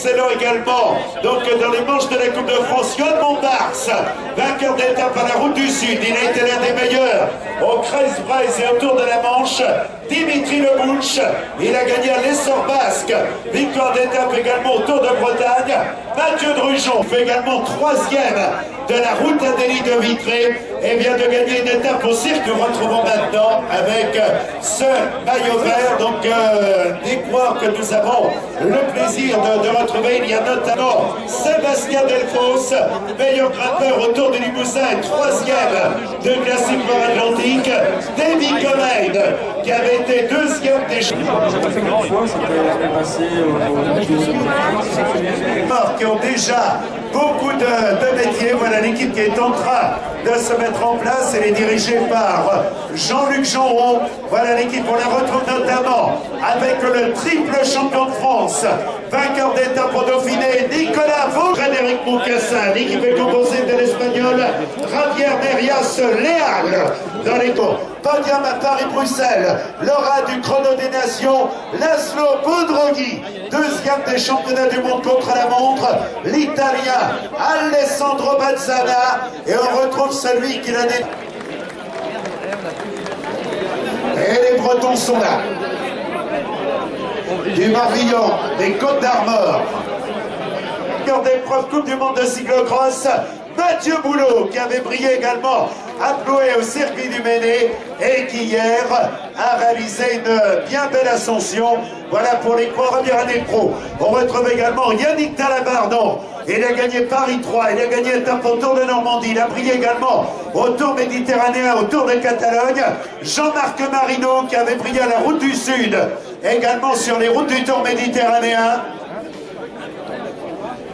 excellent également. Donc dans les manches de la Coupe de France, Yann Montbars, vainqueur d'étape à la Route du Sud. Il a été l'un des meilleurs au Kreis-Breise et autour de la Manche. Dimitri Lebouch, il a gagné à l'Essor Basque. Victoire d'étape également au Tour de Bretagne. Mathieu Drujon fait également troisième de la route Adélie de Vitré et vient de gagner une étape au cirque. Nous retrouvons maintenant avec ce maillot vert, donc des coureurs que nous avons le plaisir de retrouver. Il y a notamment Sébastien Delfos, meilleur grimpeur au Tour du Limousin, troisième de Classique Atlantique. David Comain, qui avait été deuxième des qui ont déjà beaucoup de métiers. Voilà l'équipe qui est en train de se mettre en place. Elle est dirigée par Jean-Luc Jeanron. Voilà l'équipe, on la retrouve notamment avec le triple champion de France, vainqueur d'étape au Dauphiné, Nicolas Vaughan. Frédéric Moucassin. L'équipe est composée de l'Espagnol Javier Merias Leal dans les cours. Podium à Paris-Bruxelles, Laura du chrono des nations, Laszlo Bodroghi, deuxième des championnats du monde contre la montre, l'Italien Alessandro Bazzana, et on retrouve celui qui l'a né. Et les Bretons sont là. Du Marvillon, des Côtes d'Armor. D'épreuve Coupe du monde de cyclocross, Mathieu Boulot, qui avait brillé également à Ploué au circuit du Méné et qui hier a réalisé une bien belle ascension. Voilà pour les premières années pro. On retrouve également Yannick Talabardon. Il a gagné Paris 3, il a gagné étape au Tour de Normandie, il a brillé également au Tour méditerranéen, au Tour de Catalogne. Jean-Marc Marino qui avait brillé à la Route du Sud, également sur les routes du Tour méditerranéen.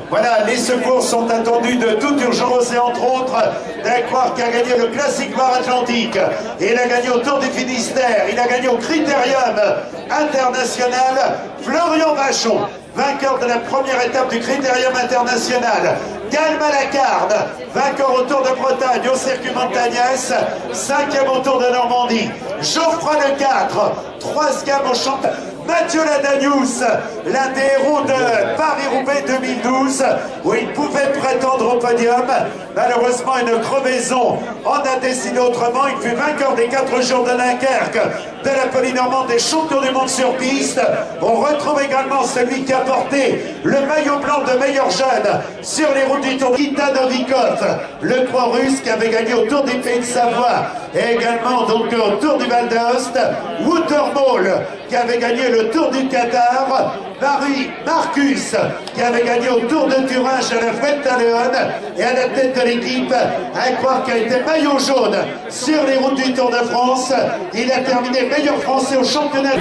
Voilà, les secours sont attendus de toute urgence et entre autres, Dacroix qui a gagné le Classique Atlantique. Il a gagné au Tour du Finistère, il a gagné au Critérium International. Florian Vachon, vainqueur de la première étape du Critérium International. Gal Malacarne, vainqueur au Tour de Bretagne, au Circuit Montagnes, cinquième au Tour de Normandie. Geoffroy Lecatre, troisième au championnat. Mathieu Ladanius, l'un des héros de Paris-Roubaix 2012, où il pouvait prétendre au podium. Malheureusement, une crevaison en a décidé autrement. Il fut vainqueur des 4 jours de Dunkerque, de la Polynormande, des champions du monde sur piste. On retrouve également celui qui a porté le maillot blanc de meilleur jeune sur les routes du Tour, Kita Novikov, le Croix-Russe qui avait gagné au Tour des Pays de Savoie et également donc au Tour du Val d'Aoste. Woutermall qui avait gagné le Tour du Qatar, Marie Marcus qui avait gagné au Tour de Thuringe à la Vuelta León, et à la tête de l'équipe, un coureur qui a été maillot jaune sur les routes du Tour de France. Il a terminé meilleur français au championnat.